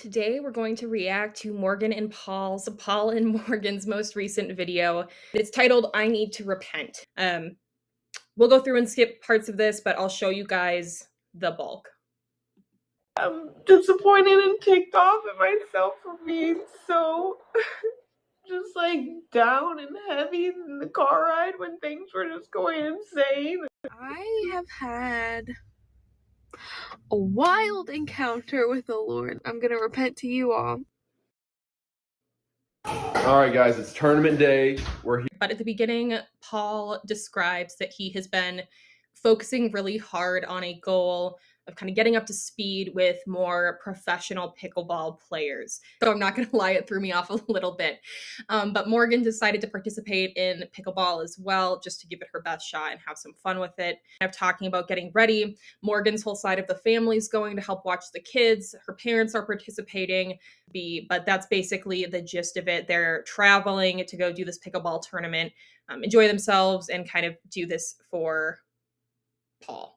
today we're going to react to Paul and Morgan's most recent video. It's titled, I Need to Repent. We'll go through and skip parts of this, but I'll show you guys the bulk. I'm disappointed and ticked off at myself for being so just like down and heavy in the car ride when things were just going insane. I have had a wild encounter with the Lord. I'm gonna repent to you all. All right, guys, it's tournament day. We're here. But at the beginning, Paul describes that he has been focusing really hard on a goal of kind of getting up to speed with more professional pickleball players. So I'm not going to lie, it threw me off a little bit. But Morgan decided to participate in pickleball as well, just to give it her best shot and have some fun with it. I'm talking about getting ready. Morgan's whole side of the family is going to help watch the kids. Her parents are participating, but that's basically the gist of it. They're traveling to go do this pickleball tournament, enjoy themselves, and kind of do this for Paul.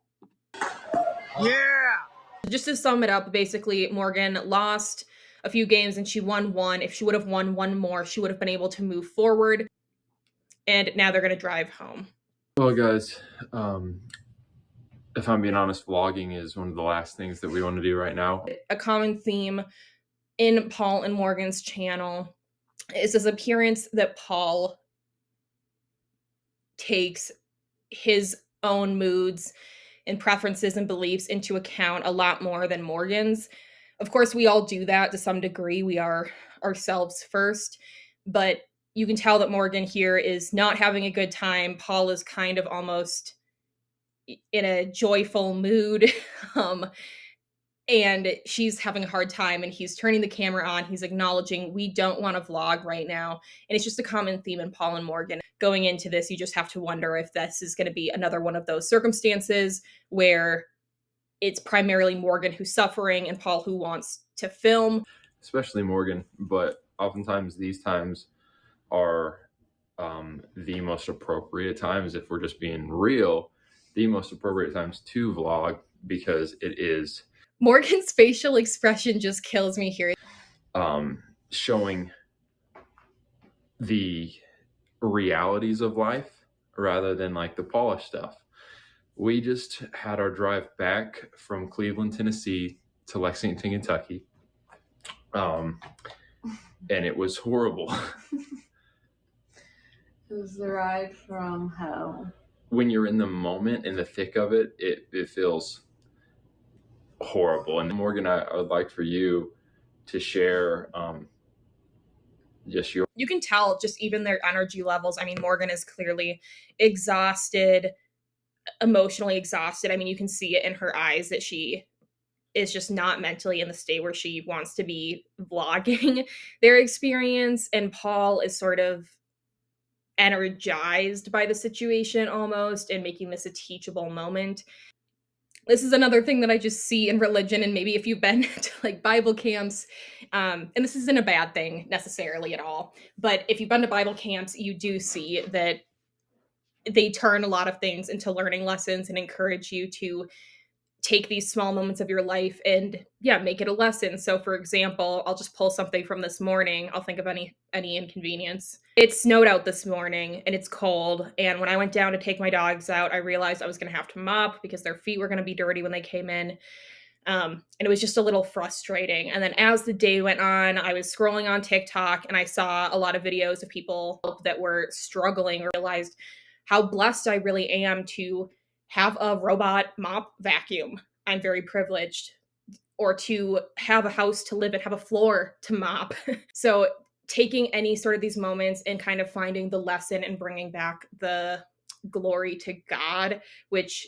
Yeah! Just to sum it up, basically, Morgan lost a few games and she won one. If she would have won one more, she would have been able to move forward. And now they're going to drive home. Well, guys, if I'm being honest, vlogging is one of the last things that we want to do right now. A common theme in Paul and Morgan's channel is this appearance that Paul takes his own moods and preferences and beliefs into account a lot more than Morgan's. Of course, we all do that to some degree. We are ourselves first, but you can tell that Morgan here is not having a good time. Paul is kind of almost in a joyful mood. And she's having a hard time, and he's turning the camera on. He's acknowledging we don't want to vlog right now. And it's just a common theme in Paul and Morgan. Going into this, you just have to wonder if this is going to be another one of those circumstances where it's primarily Morgan who's suffering and Paul who wants to film. Especially Morgan, but oftentimes these times are the most appropriate times, if we're just being real, the most appropriate times to vlog, because it is Morgan's facial expression just kills me here. Showing the realities of life rather than like the polished stuff. We just had our drive back from Cleveland, Tennessee to Lexington, Kentucky. And it was horrible. It was the ride from hell. When you're in the moment, in the thick of it, it feels horrible. And Morgan, I would like for you to share just your... You can tell just even their energy levels. I mean, Morgan is clearly exhausted, emotionally exhausted. I mean, you can see it in her eyes that she is just not mentally in the state where she wants to be vlogging their experience. And Paul is sort of energized by the situation almost and making this a teachable moment. This is another thing that I just see in religion, and maybe if you've been to like Bible camps, and this isn't a bad thing necessarily at all, but if you've been to Bible camps, you do see that they turn a lot of things into learning lessons and encourage you to take these small moments of your life and make it a lesson. So for example, I'll just pull something from this morning. I'll think of any inconvenience. It snowed out this morning and it's cold. And when I went down to take my dogs out, I realized I was going to have to mop because their feet were going to be dirty when they came in. And it was just a little frustrating. And then as the day went on, I was scrolling on TikTok and I saw a lot of videos of people that were struggling, or realized how blessed I really am to have a robot mop vacuum. I'm very privileged. Or to have a house to live in, have a floor to mop. So taking any sort of these moments and kind of finding the lesson and bringing back the glory to God, which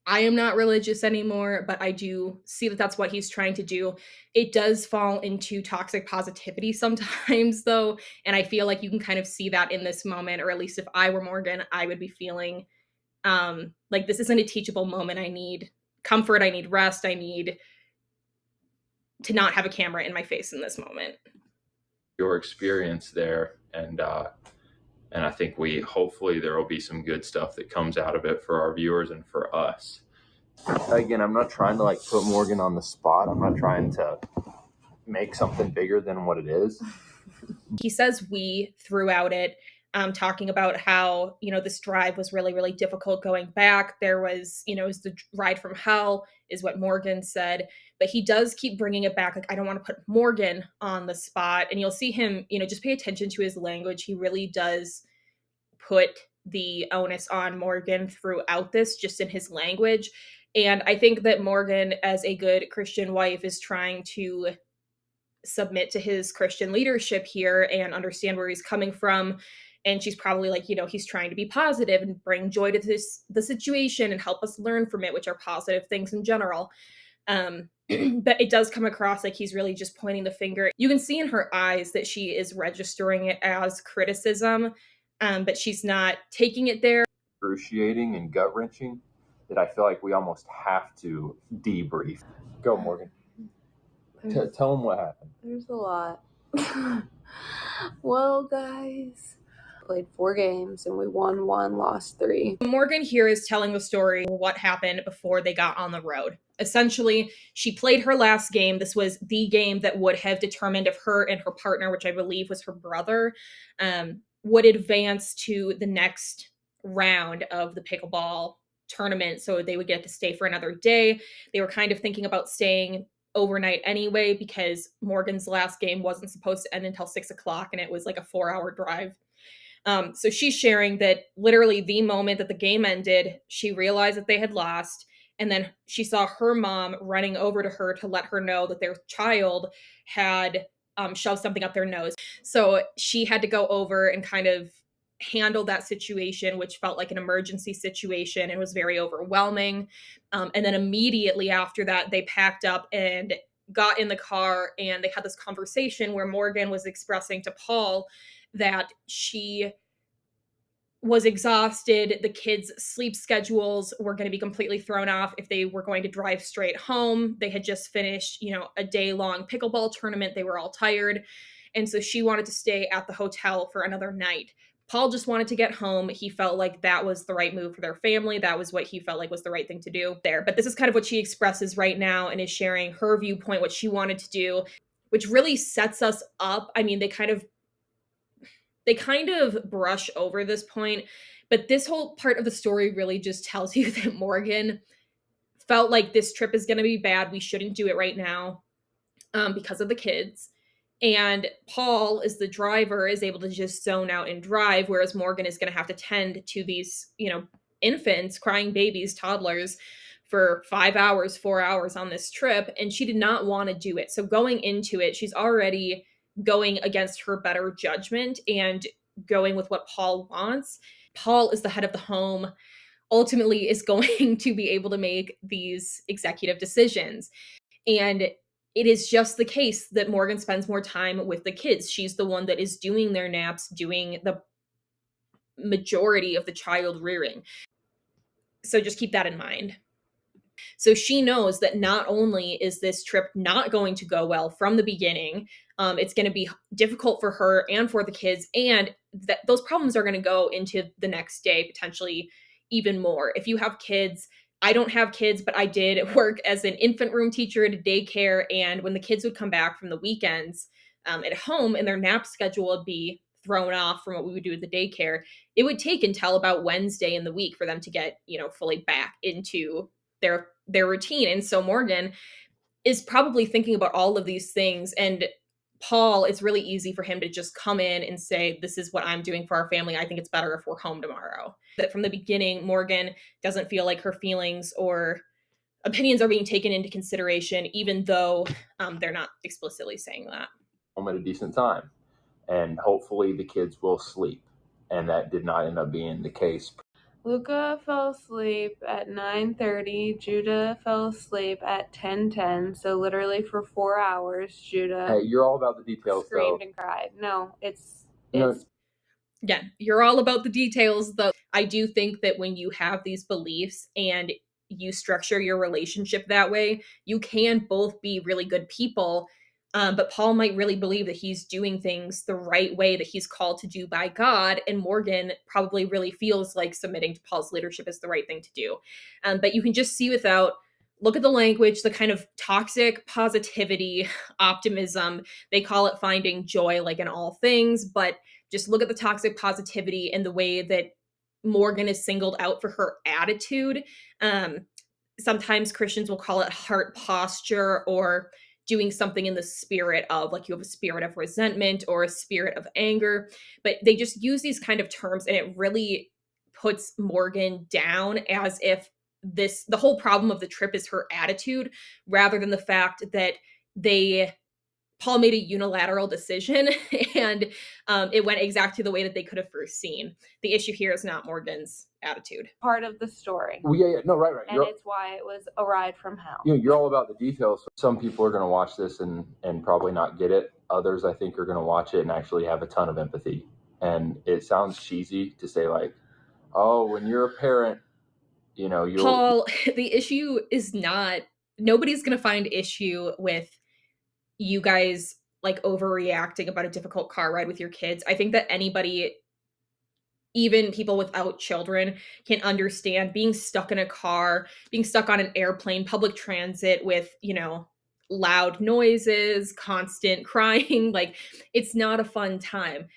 I am not religious anymore, but I do see that that's what he's trying to do. It does fall into toxic positivity sometimes, though, and I feel like you can kind of see that in this moment, or at least if I were Morgan, I would be feeling like this isn't a teachable moment. I need comfort, I need rest, I need to not have a camera in my face in this moment. Your experience there, and I think hopefully there will be some good stuff that comes out of it for our viewers and for us. Again, I'm not trying to like put Morgan on the spot. I'm not trying to make something bigger than what it is. He says we throughout it, talking about how, this drive was really, really difficult going back. There was, it was the ride from hell, is what Morgan said. But he does keep bringing it back. Like, I don't want to put Morgan on the spot. And you'll see him, just pay attention to his language. He really does put the onus on Morgan throughout this, just in his language. And I think that Morgan, as a good Christian wife, is trying to submit to his Christian leadership here and understand where he's coming from. And she's probably like, he's trying to be positive and bring joy to the situation and help us learn from it, which are positive things in general. But it does come across like he's really just pointing the finger. You can see in her eyes that she is registering it as criticism, but she's not taking it there. Excruciating and gut-wrenching that I feel like we almost have to debrief. Go, Morgan. Tell them what happened. There's a lot. Well, guys, played 4 games and we won 1, lost 3. Morgan here is telling the story of what happened before they got on the road. Essentially, she played her last game. This was the game that would have determined if her and her partner, which I believe was her brother, would advance to the next round of the pickleball tournament. So they would get to stay for another day. They were kind of thinking about staying overnight anyway, because Morgan's last game wasn't supposed to end until 6:00, and it was like a 4-hour drive. So she's sharing that literally the moment that the game ended, she realized that they had lost. And then she saw her mom running over to her to let her know that their child had shoved something up their nose. So she had to go over and kind of handle that situation, which felt like an emergency situation and was very overwhelming. And then immediately after that, they packed up and got in the car, and they had this conversation where Morgan was expressing to Paul that she was exhausted. The kids' sleep schedules were going to be completely thrown off if they were going to drive straight home. They had just finished, a day-long pickleball tournament. They were all tired. And so she wanted to stay at the hotel for another night. Paul just wanted to get home. He felt like that was the right move for their family. That was what he felt like was the right thing to do there. But this is kind of what she expresses right now and is sharing her viewpoint, what she wanted to do, which really sets us up. I mean, they kind of brush over this point, but this whole part of the story really just tells you that Morgan felt like this trip is going to be bad. We shouldn't do it right now because of the kids. And Paul, as the driver, is able to just zone out and drive, whereas Morgan is going to have to tend to these, infants, crying babies, toddlers for 5 hours, 4 hours on this trip. And she did not want to do it. So going into it, she's already going against her better judgment and going with what Paul wants. Paul is the head of the home, ultimately is going to be able to make these executive decisions. And it is just the case that Morgan spends more time with the kids. She's the one that is doing their naps, doing the majority of the child rearing. So just keep that in mind. So she knows that not only is this trip not going to go well from the beginning, it's going to be difficult for her and for the kids, and that those problems are going to go into the next day, potentially even more. If you have kids, I don't have kids, but I did work as an infant room teacher at a daycare, and when the kids would come back from the weekends at home and their nap schedule would be thrown off from what we would do at the daycare, it would take until about Wednesday in the week for them to get, fully back into their routine. And so Morgan is probably thinking about all of these things, and Paul, it's really easy for him to just come in and say, this is what I'm doing for our family. I think it's better if we're home tomorrow. That from the beginning, Morgan doesn't feel like her feelings or opinions are being taken into consideration, even though they're not explicitly saying that. Home at a decent time, and hopefully the kids will sleep. And that did not end up being the case. Luca fell asleep at 9:30. Judah fell asleep at 10:10. So literally for 4 hours, Judah. Hey, you're all about the details, screamed though. and cried. No, it's. Again, you're all about the details, though. I do think that when you have these beliefs and you structure your relationship that way, you can both be really good people. But Paul might really believe that he's doing things the right way that he's called to do by God. And Morgan probably really feels like submitting to Paul's leadership is the right thing to do. But you can just see without look at the language, the kind of toxic positivity, optimism. They call it finding joy, like in all things, but just look at the toxic positivity and the way that Morgan is singled out for her attitude. Um, Sometimes Christians will call it heart posture or doing something in the spirit of, like, you have a spirit of resentment or a spirit of anger. But they just use these kind of terms, and it really puts Morgan down as if the whole problem of the trip is her attitude rather than the fact that they Paul made a unilateral decision and it went exactly the way that they could have foreseen. The issue here is not Morgan's attitude. Part of the story. Well, yeah, no, right. And it's why it was a ride from hell. You're all about the details. Some people are going to watch this and probably not get it. Others, I think, are going to watch it and actually have a ton of empathy. And it sounds cheesy to say, like, oh, when you're a parent, you'll... Paul, the issue is not, nobody's going to find issue with you guys like overreacting about a difficult car ride with your kids. I think that anybody, even people without children, can understand being stuck in a car, being stuck on an airplane, public transit with, loud noises, constant crying. Like, it's not a fun time.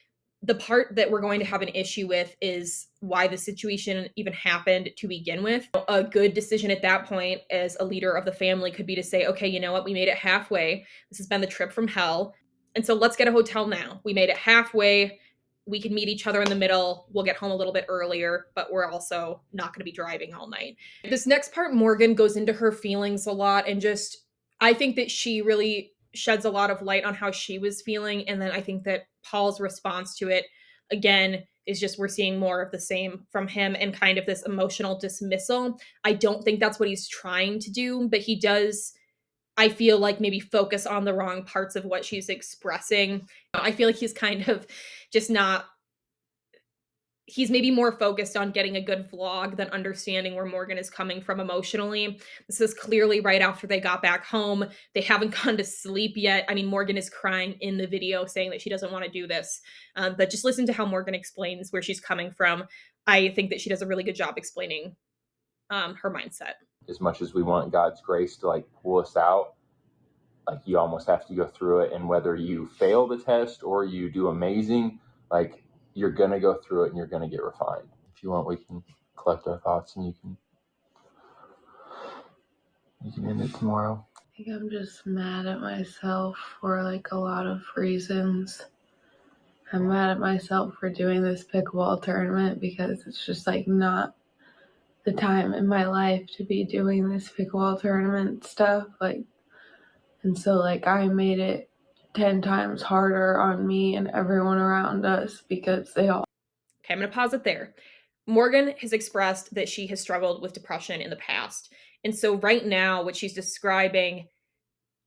The part that we're going to have an issue with is why the situation even happened to begin with. A good decision at that point as a leader of the family could be to say, okay, you know what? We made it halfway. This has been the trip from hell. And so let's get a hotel now. We made it halfway. We can meet each other in the middle. We'll get home a little bit earlier, but we're also not going to be driving all night. This next part, Morgan goes into her feelings a lot, and just, I think that she really sheds a lot of light on how she was feeling. And then I think that Paul's response to it, again, is just we're seeing more of the same from him and kind of this emotional dismissal. I don't think that's what he's trying to do, but he does, I feel like, maybe focus on the wrong parts of what she's expressing. I feel like he's kind of just not, he's maybe more focused on getting a good vlog than understanding where Morgan is coming from emotionally. This is clearly right after they got back home. They haven't gone to sleep yet. I mean, Morgan is crying in the video saying that she doesn't want to do this. But just listen to how Morgan explains where she's coming from. I think that she does a really good job explaining her mindset. As much as we want God's grace to like pull us out, like you almost have to go through it. And whether you fail the test or you do amazing, like you're going to go through it and you're going to get refined. If you want, we can collect our thoughts and you can end it tomorrow. I think I'm just mad at myself for like a lot of reasons. I'm mad at myself for doing this pickleball tournament because it's just like not the time in my life to be doing this pickleball tournament stuff. Like, and so like I made it 10 times harder on me and everyone around us because they all... Okay, I'm going to pause it there. Morgan has expressed that she has struggled with depression in the past. And so right now, what she's describing,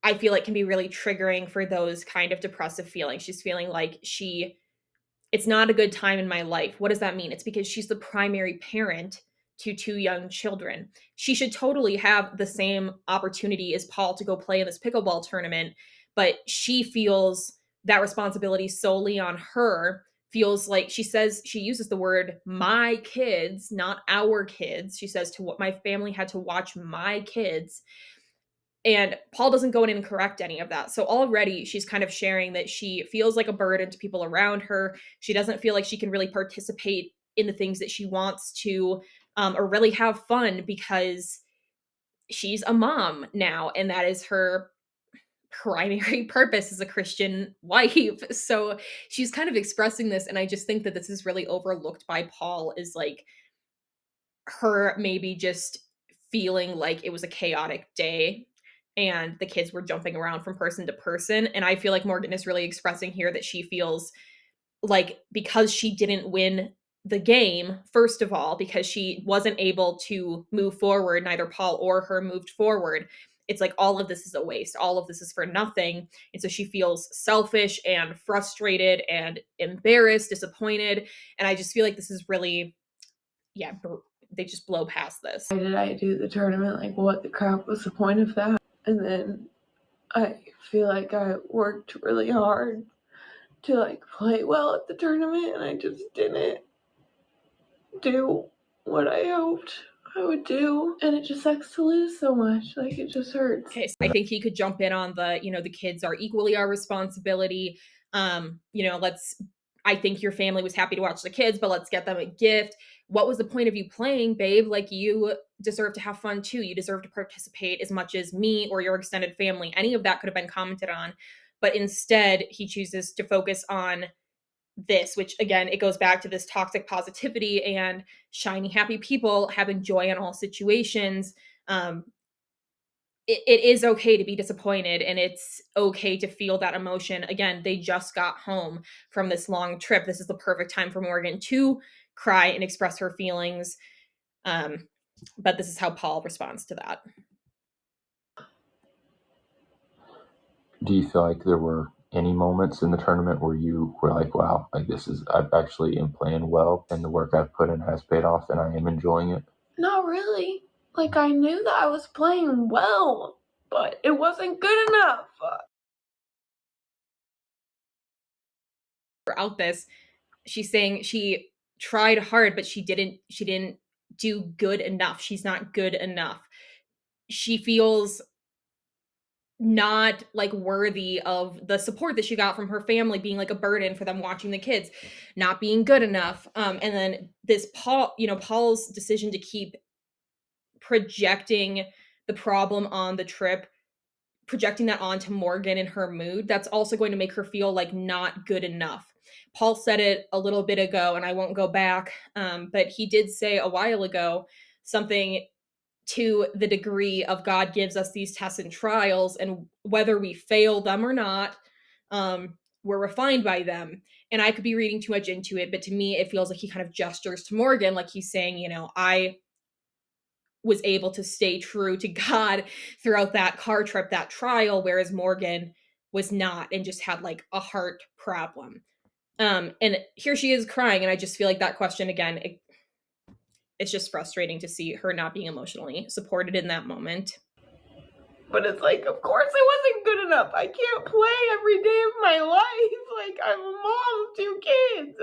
I feel like can be really triggering for those kind of depressive feelings. She's feeling like it's not a good time in my life. What does that mean? It's because she's the primary parent to 2 young children. She should totally have the same opportunity as Paul to go play in this pickleball tournament, but she feels that responsibility solely on her. Feels like, she says, she uses the word my kids, not our kids. She says to what my family had to watch my kids. And Paul doesn't go in and correct any of that. So already she's kind of sharing that she feels like a burden to people around her. She doesn't feel like she can really participate in the things that she wants to, or really have fun because she's a mom now. And that is her primary purpose as a Christian wife. So she's kind of expressing this. And I just think that this is really overlooked by Paul, is like her maybe just feeling like it was a chaotic day and the kids were jumping around from person to person. And I feel like Morgan is really expressing here that she feels like because she didn't win the game, first of all, because she wasn't able to move forward, neither Paul or her moved forward, it's like all of this is a waste. All of this is for nothing. And so she feels selfish and frustrated and embarrassed, disappointed. And I just feel like this is really, they just blow past this. Why did I do the tournament? Like, what the crap was the point of that? And then I feel like I worked really hard to like play well at the tournament and I just didn't do what I hoped I would do, and it just sucks to lose so much. Like, it just hurts. Okay, so I think he could jump in on the, the kids are equally our responsibility. I think your family was happy to watch the kids, but let's get them a gift. What was the point of you playing, babe? Like, you deserve to have fun too. You deserve to participate as much as me or your extended family. Any of that could have been commented on. But instead, he chooses to focus on this, which again, it goes back to this toxic positivity and shiny, happy people having joy in all situations. It is okay to be disappointed, and it's okay to feel that emotion. Again, they just got home from this long trip. This is the perfect time for Morgan to cry and express her feelings. But this is how Paul responds to that. Do you feel like there were any moments in the tournament where you were like, wow, like I've actually am playing well and the work I've put in has paid off and I am enjoying it? Not really. Like, I knew that I was playing well, but it wasn't good enough. Throughout this, she's saying she tried hard, but she didn't do good enough. She's not good enough. She feels not like worthy of the support that she got from her family, being like a burden for them watching the kids, not being good enough. And then this Paul's decision to keep projecting the problem on the trip, projecting that onto Morgan and her mood, that's also going to make her feel like not good enough. Paul said it a little bit ago, and I won't go back, but he did say a while ago something to the degree of God gives us these tests and trials, and whether we fail them or not, we're refined by them. And I could be reading too much into it, but to me, it feels like he kind of gestures to Morgan, like he's saying, I was able to stay true to God throughout that car trip, that trial, whereas Morgan was not and just had like a heart problem. And here she is crying, and I just feel like that question again, it's just frustrating to see her not being emotionally supported in that moment. But it's like, of course I wasn't good enough. I can't play every day of my life. Like, I'm a mom of 2 kids.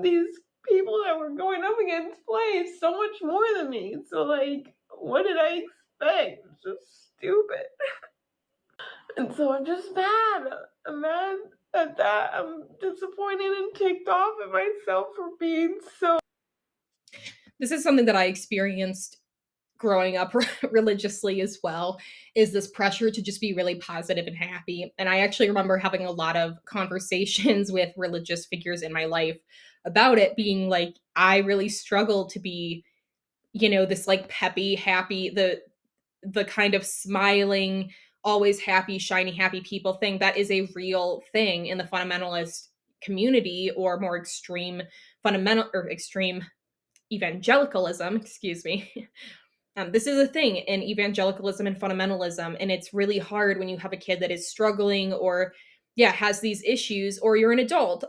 These people that we're going up against play so much more than me. So, like, what did I expect? It's just stupid. And so I'm just mad. I'm mad at that. I'm disappointed and ticked off at myself for being so... This is something that I experienced growing up religiously as well, is this pressure to just be really positive and happy. And I actually remember having a lot of conversations with religious figures in my life about it, being like, I really struggle to be, this like peppy, happy, the kind of smiling, always happy, shiny, happy people thing. That is a real thing in the fundamentalist community, or more extreme extreme evangelicalism, excuse me. This is a thing in evangelicalism and fundamentalism, and it's really hard when you have a kid that is struggling or, has these issues, or you're an adult,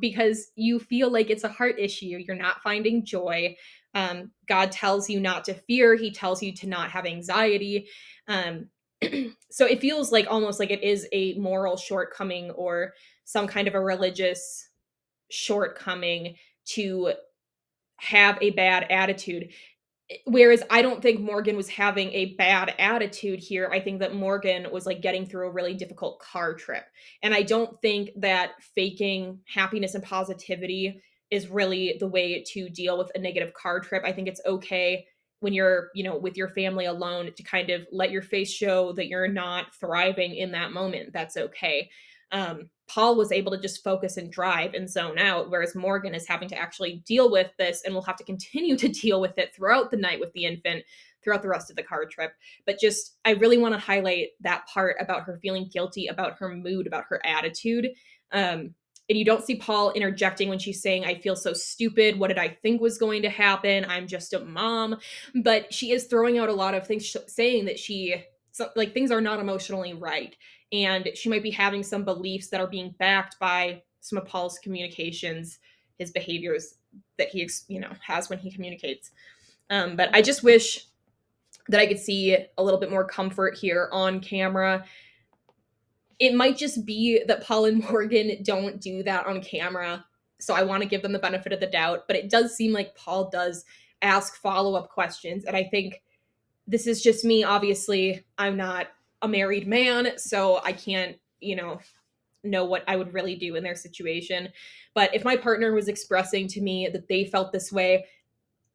because you feel like it's a heart issue. You're not finding joy. God tells you not to fear. He tells you to not have anxiety. So it feels like almost like it is a moral shortcoming or some kind of a religious shortcoming to have a bad attitude. Whereas I don't think Morgan was having a bad attitude here. I think that Morgan was like getting through a really difficult car trip. And I don't think that faking happiness and positivity is really the way to deal with a negative car trip. I think it's okay when you're, with your family alone, to kind of let your face show that you're not thriving in that moment. That's okay. Paul was able to just focus and drive and zone out, whereas Morgan is having to actually deal with this and will have to continue to deal with it throughout the night with the infant, throughout the rest of the car trip. But just, I really want to highlight that part about her feeling guilty, about her mood, about her attitude. And you don't see Paul interjecting when she's saying, I feel so stupid. What did I think was going to happen? I'm just a mom. But she is throwing out a lot of things, saying that things are not emotionally right. And she might be having some beliefs that are being backed by some of Paul's communications, his behaviors that he, has when he communicates. But I just wish that I could see a little bit more comfort here on camera. It might just be that Paul and Morgan don't do that on camera, so I want to give them the benefit of the doubt. But it does seem like Paul does ask follow-up questions. And I think this is just me. Obviously, I'm not a married man, so I can't, know what I would really do in their situation. But if my partner was expressing to me that they felt this way,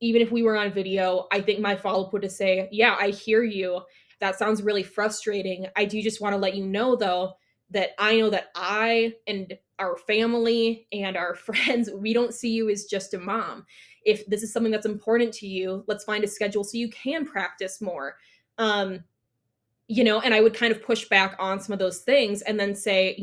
even if we were on video, I think my follow-up would just say, yeah, I hear you. That sounds really frustrating. I do just want to let you know, though, that I know that I and our family and our friends, we don't see you as just a mom. If this is something that's important to you, let's find a schedule so you can practice more. Um, and I would kind of push back on some of those things and then say,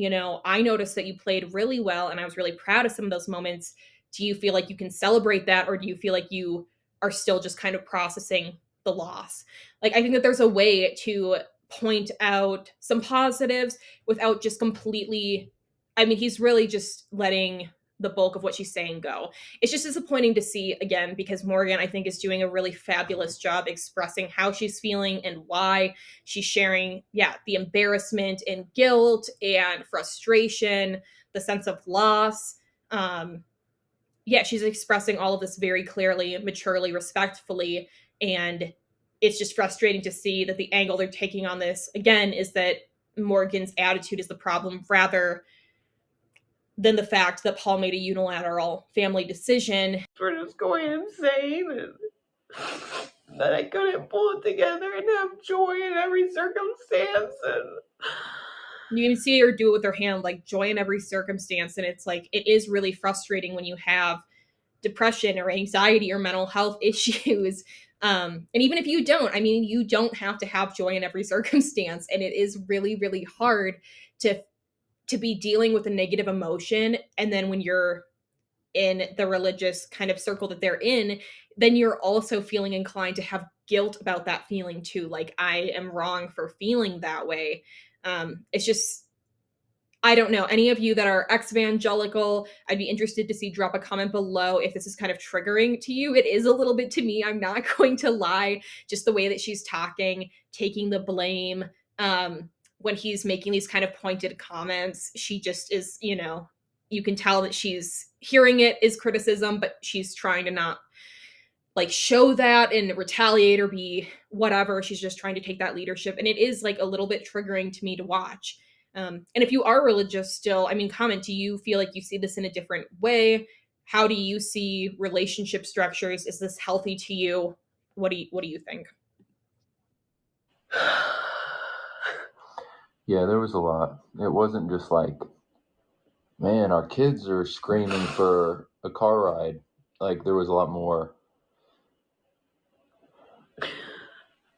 I noticed that you played really well and I was really proud of some of those moments. Do you feel like you can celebrate that, or do you feel like you are still just kind of processing the loss? Like, I think that there's a way to point out some positives without just completely, I mean, he's really just letting the bulk of what she's saying go. It's just disappointing to see, again, because Morgan, I think, is doing a really fabulous job expressing how she's feeling and why. She's sharing, the embarrassment and guilt and frustration, the sense of loss. She's expressing all of this very clearly, maturely, respectfully. And it's just frustrating to see that the angle they're taking on this, again, is that Morgan's attitude is the problem rather than the fact that Paul made a unilateral family decision. We're just going insane, and that I couldn't pull it together and have joy in every circumstance. And you can see her do it with her hand, like joy in every circumstance. And it's like, it is really frustrating when you have depression or anxiety or mental health issues. And even if you don't, I mean, you don't have to have joy in every circumstance. And it is really, really hard to be dealing with a negative emotion. And then when you're in the religious kind of circle that they're in, then you're also feeling inclined to have guilt about that feeling too. Like, I am wrong for feeling that way. It's just, I don't know. Any of you that are exvangelical, I'd be interested to see, drop a comment below if this is kind of triggering to you. It is a little bit to me. I'm not going to lie. Just the way that she's talking, taking the blame, when he's making these kind of pointed comments, she just is, you can tell that she's hearing it as criticism, but she's trying to not like show that and retaliate or be whatever. She's just trying to take that leadership. And it is like a little bit triggering to me to watch. And if you are religious still, I mean, comment, do you feel like you see this in a different way? How do you see relationship structures? Is this healthy to you? What do you think? Yeah, there was a lot. It wasn't just like, man, our kids are screaming for a car ride. Like, there was a lot more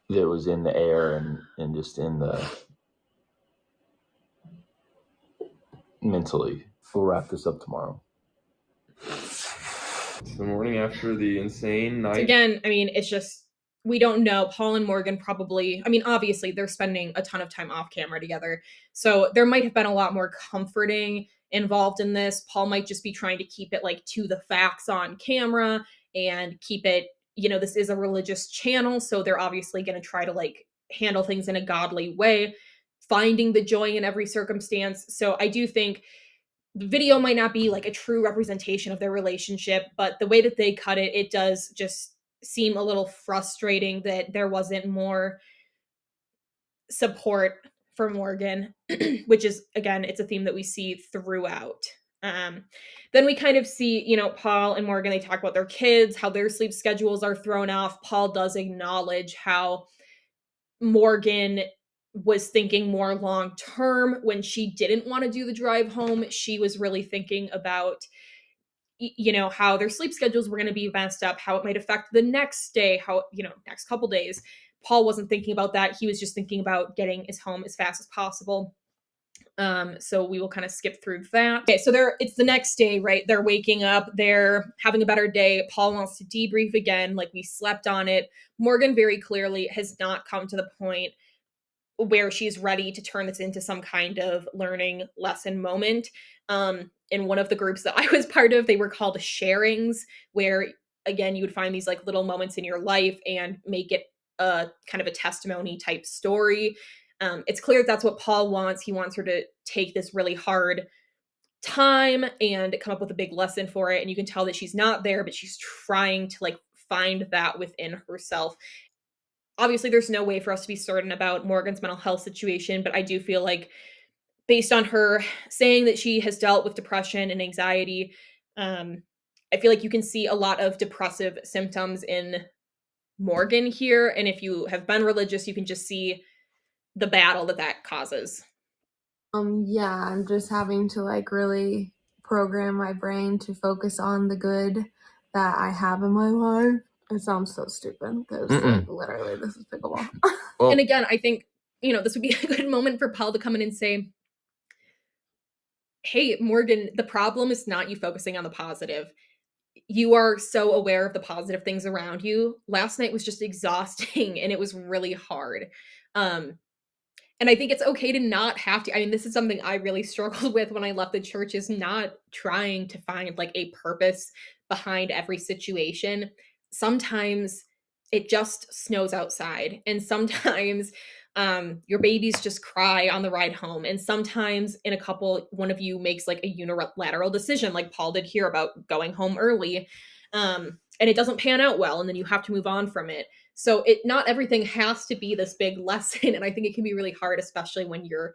that was in the air and just in the mentally. We'll wrap this up tomorrow. The morning after the insane night. So again, I mean, it's just, we don't know. Paul and Morgan probably, I mean, obviously they're spending a ton of time off camera together. So there might have been a lot more comforting involved in this. Paul might just be trying to keep it like to the facts on camera and keep it, this is a religious channel. So they're obviously going to try to like handle things in a godly way, finding the joy in every circumstance. So I do think the video might not be like a true representation of their relationship, but the way that they cut it, it does just seem a little frustrating that there wasn't more support for Morgan, which is, again, it's a theme that we see throughout. Then we kind of see, Paul and Morgan, they talk about their kids, how their sleep schedules are thrown off. Paul does acknowledge how Morgan was thinking more long term when she didn't want to do the drive home. She was really thinking about how their sleep schedules were going to be messed up, how it might affect the next day, how next couple days. Paul wasn't thinking about that. He was just thinking about getting his home as fast as possible. So we will kind of skip through that. Okay, so it's the next day, right? They're waking up, they're having a better day. Paul wants to debrief again, like we slept on it. Morgan very clearly has not come to the point where she's ready to turn this into some kind of learning lesson moment. In one of the groups that I was part of, they were called sharings, where again, you would find these like little moments in your life and make it a kind of a testimony type story. It's clear that's what Paul wants. He wants her to take this really hard time and come up with a big lesson for it. And you can tell that she's not there, but she's trying to like find that within herself. Obviously, there's no way for us to be certain about Morgan's mental health situation, but I do feel like based on her saying that she has dealt with depression and anxiety, I feel like you can see a lot of depressive symptoms in Morgan here. And if you have been religious, you can just see the battle that causes. Yeah, I'm just having to like really program my brain to focus on the good that I have in my life. It sounds so stupid because like literally this is pickleball. Well, And again, I think, this would be a good moment for Paul to come in and say, hey, Morgan, the problem is not you focusing on the positive. You are so aware of the positive things around you. Last night was just exhausting and it was really hard. And I think it's okay to not have to. I mean, this is something I really struggled with when I left the church, is not trying to find like a purpose behind every situation. Sometimes it just snows outside, and sometimes your babies just cry on the ride home, and sometimes in a couple, one of you makes like a unilateral decision, like Paul did here about going home early, and it doesn't pan out well, and then you have to move on from it. So not everything has to be this big lesson, and I think it can be really hard, especially when you're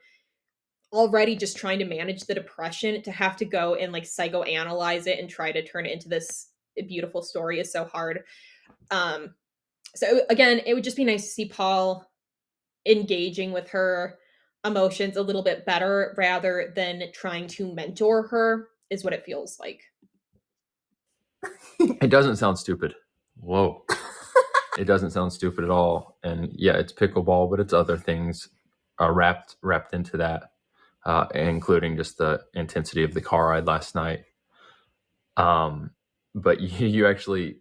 already just trying to manage the depression. To have to go and like psychoanalyze it and try to turn it into this beautiful story is so hard. So again, it would just be nice to see Paul engaging with her emotions a little bit better rather than trying to mentor her, is what it feels like. it doesn't sound stupid. Whoa. It doesn't sound stupid at all. And yeah, it's pickleball, but it's other things wrapped into that, including just the intensity of the car ride last night. But you actually,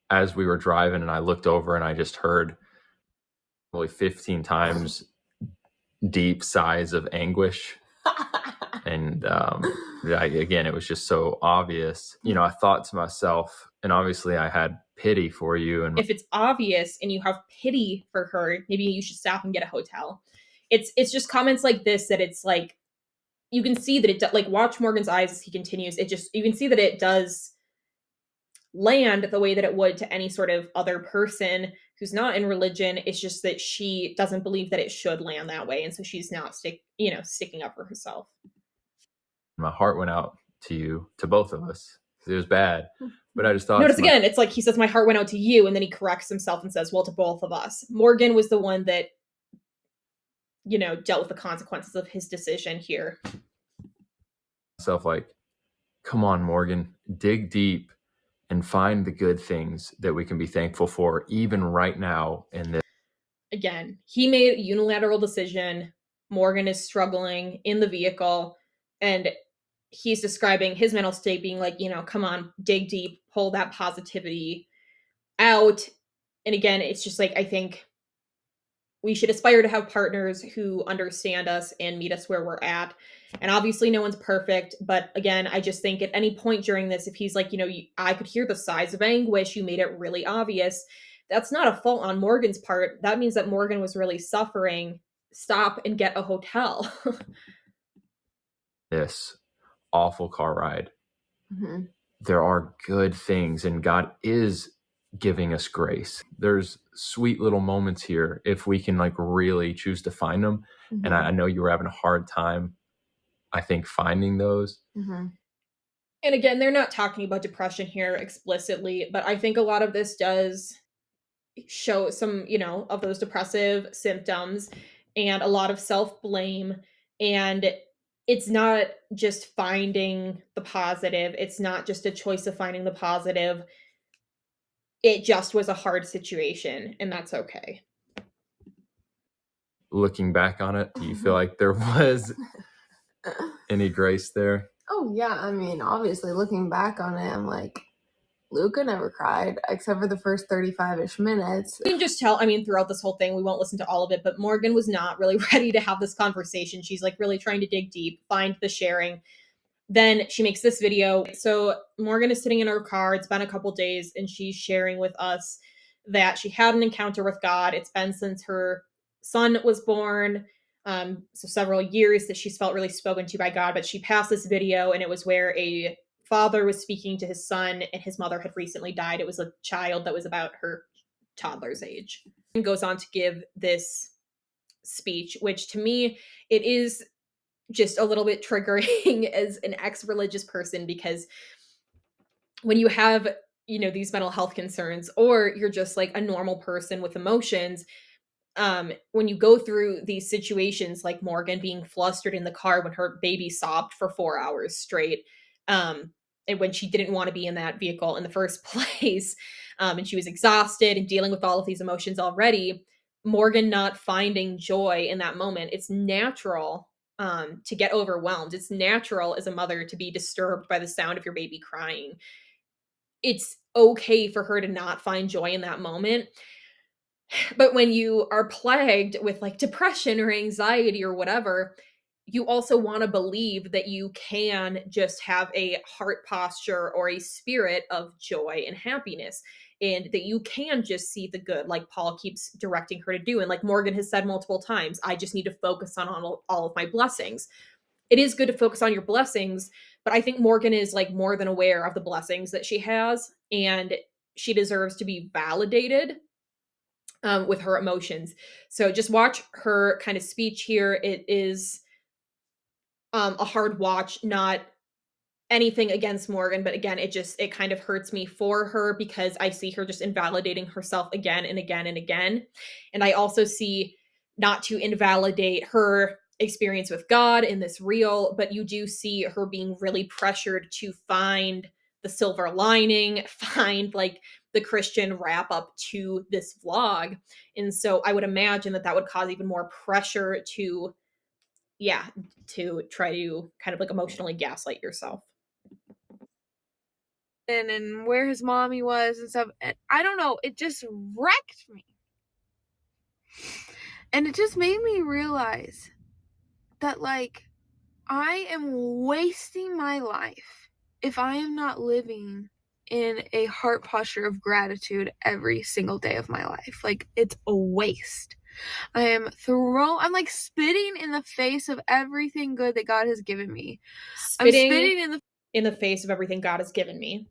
as we were driving and I looked over and I just heard probably 15 times deep sighs of anguish. And again, it was just so obvious. I thought to myself, and obviously I had pity for you. And if it's obvious and you have pity for her, maybe you should stop and get a hotel. It's just comments like this that it's like, you can see that it like, watch Morgan's eyes as he continues. You can see that it does land the way that it would to any sort of other person who's not in religion. It's just that she doesn't believe that it should land that way, and so she's not sticking up for herself. My heart went out to you, to both of us. It was bad, but I just thought. Notice again, it's like he says, "My heart went out to you," and then he corrects himself and says, "Well, to both of us." Morgan was the one that dealt with the consequences of his decision here. Myself, like, come on, Morgan, dig deep and find the good things that we can be thankful for, even right now in this. Again, he made a unilateral decision. Morgan is struggling in the vehicle, and he's describing his mental state being like, come on, dig deep, pull that positivity out. And again, it's just like, I think we should aspire to have partners who understand us and meet us where we're at. And obviously no one's perfect, but again, I just think at any point during this, if he's like, I could hear the sighs of anguish, you made it really obvious, that's not a fault on Morgan's part. That means that Morgan was really suffering. Stop and get a hotel. This awful car ride. Mm-hmm. There are good things, and God is giving us grace. There's sweet little moments here if we can like really choose to find them. Mm-hmm. And I know you were having a hard time, I think, finding those. Mm-hmm. And again, they're not talking about depression here explicitly, but I think a lot of this does show some, of those depressive symptoms and a lot of self-blame. And it's not just finding the positive. It's not just a choice of finding the positive. It just was a hard situation, and that's okay. Looking back on it, do you feel like there was any grace there? Oh, yeah. I mean, obviously, looking back on it, I'm like, Luca never cried, except for the first 35-ish minutes. You can just tell, throughout this whole thing, we won't listen to all of it, but Morgan was not really ready to have this conversation. She's like really trying to dig deep, find the sharing. Then she makes this video. So Morgan is sitting in her car. It's been a couple days, and she's sharing with us that she had an encounter with God. It's been since her son was born. So several years that she's felt really spoken to by God, but she passed this video, and it was where a father was speaking to his son, and his mother had recently died. It was a child that was about her toddler's age. And goes on to give this speech, which to me, it is just a little bit triggering as an ex-religious person, because when you have, you know, these mental health concerns, or you're just like a normal person with emotions, when you go through these situations like Morgan being flustered in the car when her baby sobbed for 4 hours straight, and when she didn't want to be in that vehicle in the first place, and she was exhausted and dealing with all of these emotions already, Morgan not finding joy in that moment, it's natural to get overwhelmed. It's natural as a mother to be disturbed by the sound of your baby crying. It's okay for her to not find joy in that moment. But when you are plagued with like depression or anxiety or whatever, you also want to believe that you can just have a heart posture or a spirit of joy and happiness, and that you can just see the good, like Paul keeps directing her to do. And like Morgan has said multiple times, I just need to focus on all of my blessings. It is good to focus on your blessings, but I think Morgan is like more than aware of the blessings that she has, and she deserves to be validated with her emotions. So just watch her kind of speech here. It is a hard watch, not anything against Morgan, but again, it kind of hurts me for her, because I see her just invalidating herself again and again and again. And I also see, not to invalidate her experience with God in this reel, but you do see her being really pressured to find the silver lining, find like the Christian wrap up to this vlog. And so I would imagine that that would cause even more pressure to, yeah, to try to kind of like emotionally gaslight yourself. And where his mommy was and stuff. And I don't know, it just wrecked me. And it just made me realize that, like, I am wasting my life if I am not living in a heart posture of gratitude every single day of my life. Like, it's a waste. I'm like spitting in the face of everything good that God has given me. I'm spitting in the face of everything God has given me.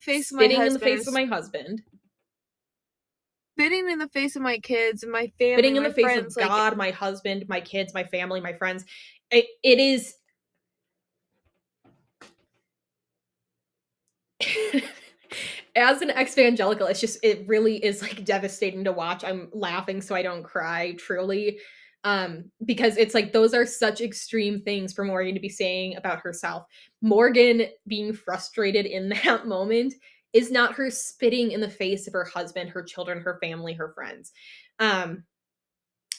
Face of my husband. Spitting in the face of my husband. Spitting in the face of my kids and my family. Spitting in the face friends, of God, like, my husband, my kids, my family, my friends. It is. As an exvangelical, it really is like devastating to watch. I'm laughing so I don't cry, truly. Because it's like those are such extreme things for Morgan to be saying about herself. Morgan being frustrated in that moment is not her spitting in the face of her husband, her children, her family, her friends.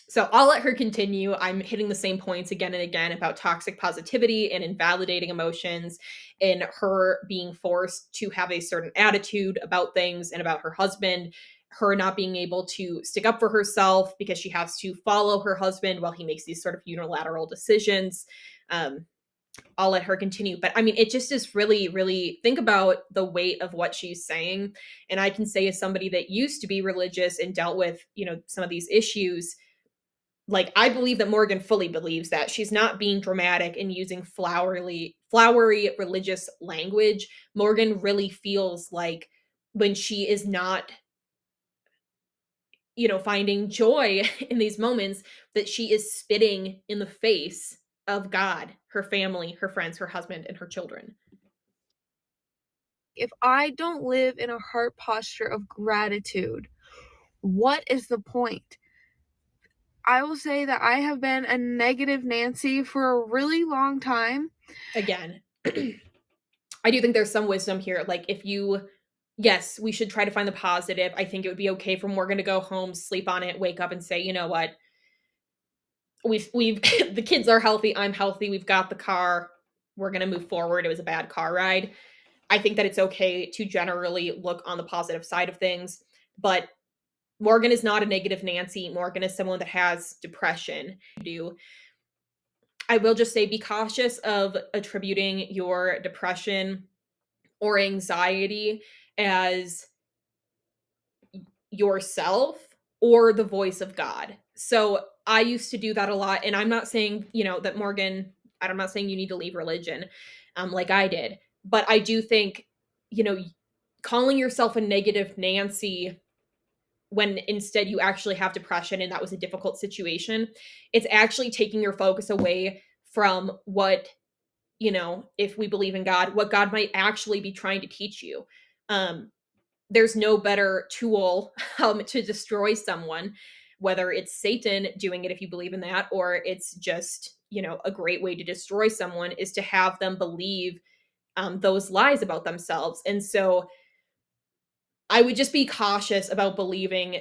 So I'll let her continue. I'm hitting the same points again and again about toxic positivity and invalidating emotions, and her being forced to have a certain attitude about things and about her husband, her not being able to stick up for herself because she has to follow her husband while he makes these sort of unilateral decisions. I'll let her continue. But I mean, it just is really, really, think about the weight of what she's saying. And I can say, as somebody that used to be religious and dealt with, you know, some of these issues, like, I believe that Morgan fully believes that. She's not being dramatic and using flowery religious language. Morgan really feels like when she is not, you know, finding joy in these moments, that she is spitting in the face of God, her family, her friends, her husband, and her children. If I don't live in a heart posture of gratitude, what is the point? I will say that I have been a negative Nancy for a really long time. Again, I do think there's some wisdom here. Like, yes, we should try to find the positive. I think it would be okay for Morgan to go home, sleep on it, wake up and say, you know what? We've the kids are healthy, I'm healthy, we've got the car, we're going to move forward. It was a bad car ride. I think that it's okay to generally look on the positive side of things, but Morgan is not a negative Nancy. Morgan is someone that has depression. I will just say, be cautious of attributing your depression or anxiety as yourself or the voice of God. So I used to do that a lot. And I'm not saying, you know, that Morgan, I'm not saying you need to leave religion, like I did, but I do think, calling yourself a negative Nancy when instead you actually have depression and that was a difficult situation, it's actually taking your focus away from what, if we believe in God, what God might actually be trying to teach you. There's no better tool to destroy someone, whether it's Satan doing it if you believe in that, or it's just, a great way to destroy someone is to have them believe those lies about themselves. And so I would just be cautious about believing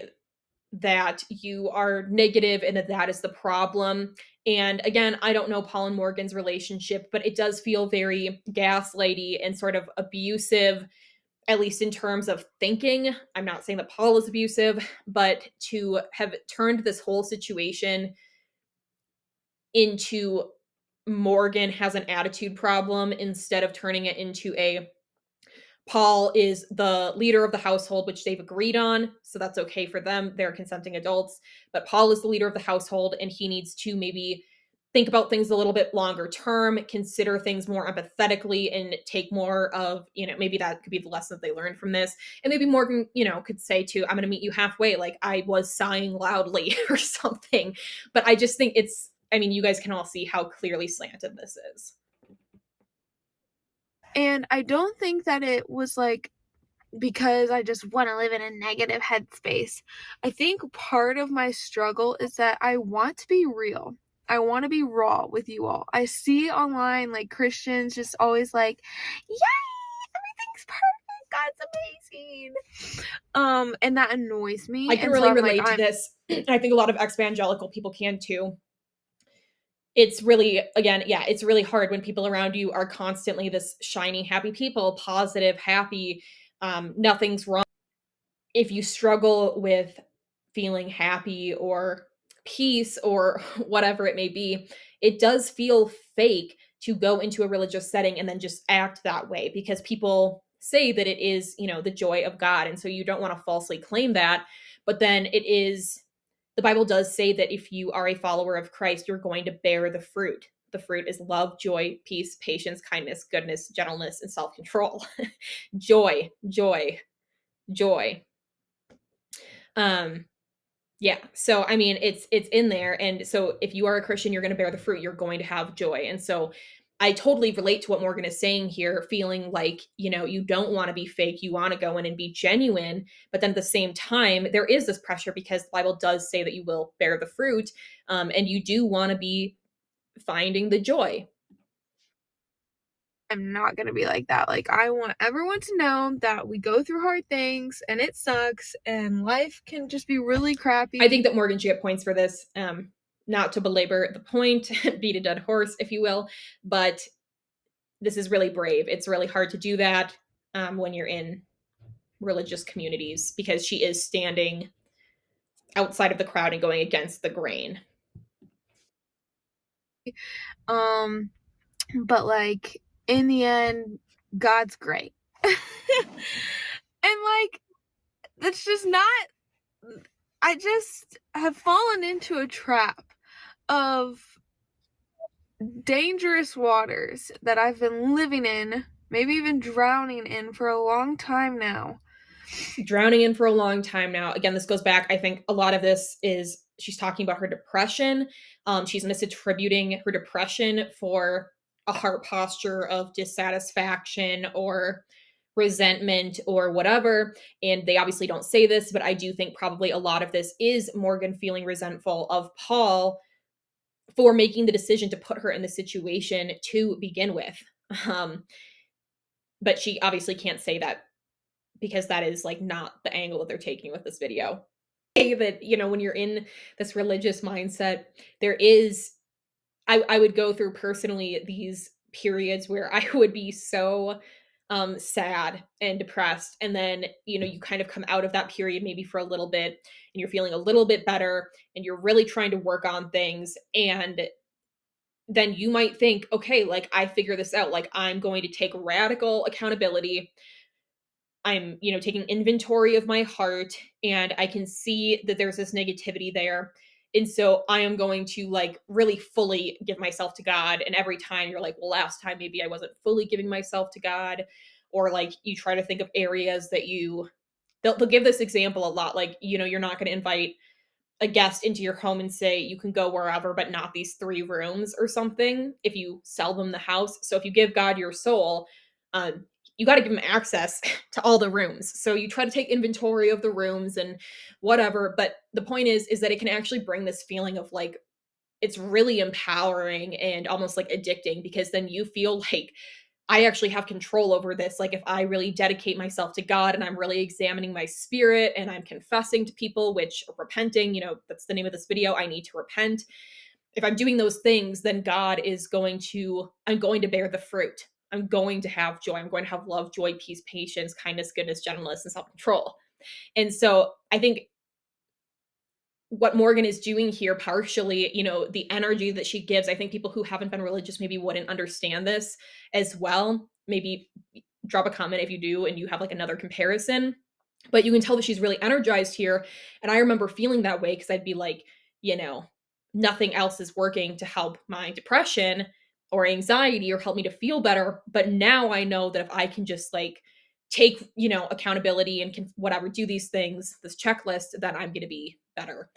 that you are negative and that is the problem. And again, I don't know Paul and Morgan's relationship, but it does feel very gaslighty and sort of abusive, at least in terms of thinking. I'm not saying that Paul is abusive, but to have turned this whole situation into Morgan has an attitude problem instead of turning it into a Paul is the leader of the household, which they've agreed on, so that's okay for them. They're consenting adults. But Paul is the leader of the household, and he needs to maybe think about things a little bit longer term, consider things more empathetically, and take more of, maybe that could be the lesson that they learned from this. And maybe Morgan, could say to, I'm going to meet you halfway, like I was sighing loudly or something. But I just think you guys can all see how clearly slanted this is. And I don't think that it was like because I just want to live in a negative headspace. I think part of my struggle is that I want to be real. I want to be raw with you all. I see online like Christians just always like, yay, everything's perfect, God's amazing. And that annoys me. I can really relate to this. I think a lot of exvangelical people can too. It's really, again, it's really hard when people around you are constantly this shiny, happy people, positive, happy, nothing's wrong. If you struggle with feeling happy or peace or whatever it may be, it does feel fake to go into a religious setting and then just act that way because people say that it is, the joy of God. And so you don't want to falsely claim that. But then the Bible does say that if you are a follower of Christ, you're going to bear the fruit. The fruit is love, joy, peace, patience, kindness, goodness, gentleness, and self-control. Joy, joy, joy. Yeah. So it's in there. And so if you are a Christian, you're going to bear the fruit, you're going to have joy. And so I totally relate to what Morgan is saying here, feeling like, you don't want to be fake, you want to go in and be genuine, but then at the same time, there is this pressure because the Bible does say that you will bear the fruit, and you do want to be finding the joy. I'm not going to be like that. Like, I want everyone to know that we go through hard things and it sucks and life can just be really crappy. I think that Morgan should get points for this. Not to belabor the point, beat a dead horse, if you will, but this is really brave. It's really hard to do that when you're in religious communities because she is standing outside of the crowd and going against the grain. But like in the end, God's great. And like that's just not, I just have fallen into a trap of dangerous waters that I've been living in, maybe even drowning in for a long time now. Again, this goes back, I think a lot of this is she's talking about her depression. She's misattributing her depression for a heart posture of dissatisfaction or resentment or whatever. And they obviously don't say this, but I do think probably a lot of this is Morgan feeling resentful of Paul for making the decision to put her in the situation to begin with. But she obviously can't say that because that is like not the angle that they're taking with this video. That, when you're in this religious mindset, there is, I would go through personally these periods where I would be so sad and depressed. And then, you kind of come out of that period maybe for a little bit and you're feeling a little bit better and you're really trying to work on things. And then you might think, okay, like I figure this out. Like I'm going to take radical accountability. I'm, taking inventory of my heart and I can see that there's this negativity there. And so I am going to like really fully give myself to God. And every time you're like, well, last time maybe I wasn't fully giving myself to God. Or like you try to think of areas that they'll give this example a lot. Like, you're not going to invite a guest into your home and say you can go wherever but not these 3 rooms or something if you sell them the house. So if you give God your soul, you got to give him access to all the rooms. So you try to take inventory of the rooms and whatever, but the point is that it can actually bring this feeling of like it's really empowering and almost like addicting, because then you feel like I actually have control over this. Like if I really dedicate myself to God and I'm really examining my spirit and I'm confessing to people, which repenting, that's the name of this video. I need to repent. If I'm doing those things, then I'm going to bear the fruit. I'm going to have joy. I'm going to have love, joy, peace, patience, kindness, goodness, gentleness, and self-control. And so I think what Morgan is doing here, partially, the energy that she gives, I think people who haven't been religious maybe wouldn't understand this as well. Maybe drop a comment if you do and you have like another comparison. But you can tell that she's really energized here. And I remember feeling that way because I'd be like, nothing else is working to help my depression or anxiety or help me to feel better. But now I know that if I can just like take, accountability and can whatever, do these things, this checklist, then I'm going to be better.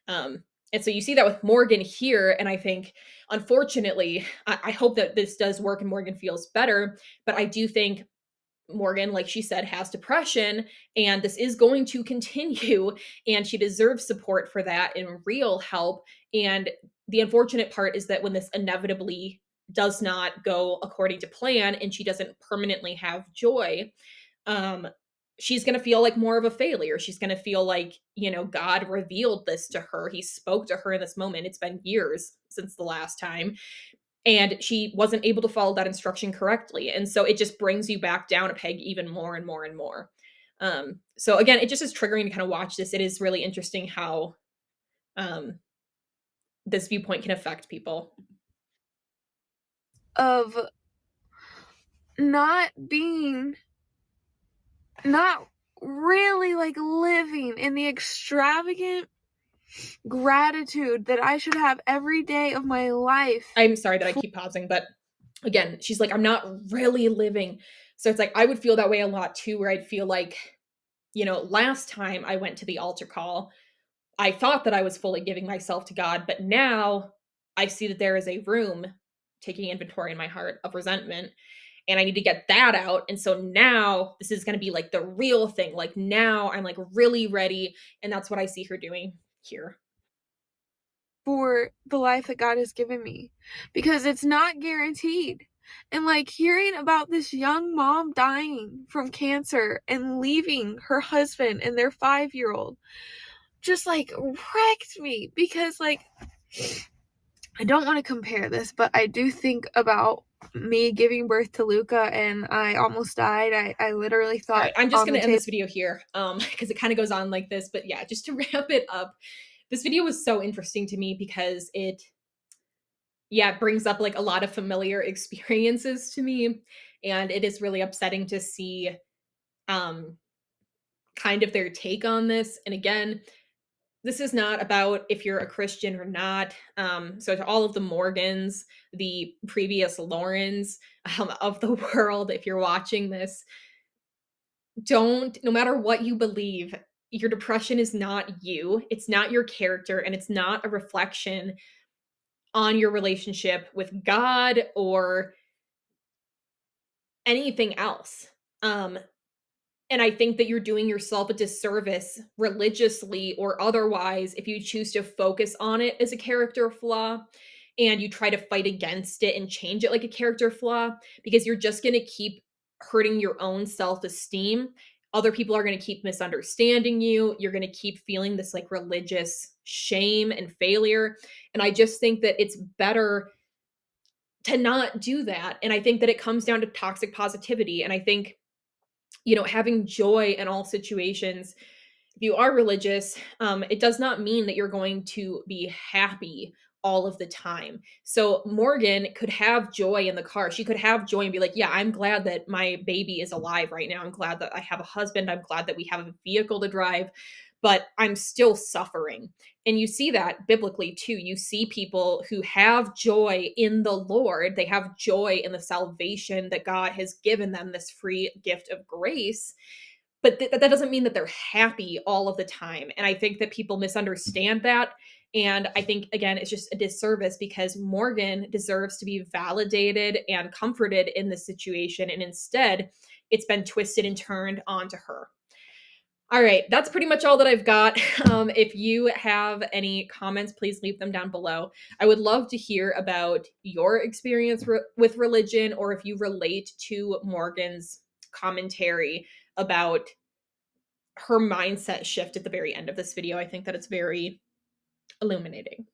And so you see that with Morgan here. And I think, unfortunately, I hope that this does work and Morgan feels better. But I do think Morgan, like she said, has depression, and this is going to continue, and she deserves support for that and real help. And the unfortunate part is that when this inevitably does not go according to plan and she doesn't permanently have joy, she's going to feel like more of a failure. She's going to feel like, God revealed this to her. He spoke to her in this moment. It's been years since the last time. And she wasn't able to follow that instruction correctly. And so it just brings you back down a peg even more and more and more. So again, it just is triggering to kind of watch this. It is really interesting how this viewpoint can affect people. Of not really like living in the extravagant gratitude that I should have every day of my life. I'm sorry that I keep pausing, but again, she's like, I'm not really living. So it's like, I would feel that way a lot too, where I'd feel like, last time I went to the altar call, I thought that I was fully giving myself to God, but now I see that there is a room taking inventory in my heart of resentment, and I need to get that out. And so now this is going to be like the real thing. Like now I'm like really ready. And that's what I see her doing here. For the life that God has given me, because it's not guaranteed. And like hearing about this young mom dying from cancer and leaving her husband and their 5-year-old just like wrecked me, because like I don't want to compare this, but I do think about me giving birth to Luca and I almost died. I literally thought, all right, I'm just going to end this video here because it kind of goes on like this. But yeah, just to wrap it up, this video was so interesting to me because it brings up like a lot of familiar experiences to me. And it is really upsetting to see kind of their take on this. And again, this is not about if you're a Christian or not. So to all of the Morgans, the previous Laurens of the world, if you're watching this, no matter what you believe, your depression is not you. It's not your character, and it's not a reflection on your relationship with God or anything else. And I think that you're doing yourself a disservice religiously or otherwise if you choose to focus on it as a character flaw and you try to fight against it and change it like a character flaw, because you're just going to keep hurting your own self-esteem. Other people are going to keep misunderstanding you. You're going to keep feeling this like religious shame and failure. And I just think that it's better to not do that. And I think that it comes down to toxic positivity. And I think having joy in all situations. If you are religious, it does not mean that you're going to be happy all of the time. So Morgan could have joy in the car. She could have joy and be like, yeah, I'm glad that my baby is alive right now. I'm glad that I have a husband. I'm glad that we have a vehicle to drive. but I'm still suffering. And you see that biblically too. You see people who have joy in the Lord, they have joy in the salvation that God has given them, this free gift of grace. But that doesn't mean that they're happy all of the time. And I think that people misunderstand that. And I think, again, it's just a disservice because Morgan deserves to be validated and comforted in this situation. And instead, it's been twisted and turned onto her. All right, that's pretty much all that I've got. If you have any comments, please leave them down below. I would love to hear about your experience with religion, or if you relate to Morgan's commentary about her mindset shift at the very end of this video. I think that it's very illuminating.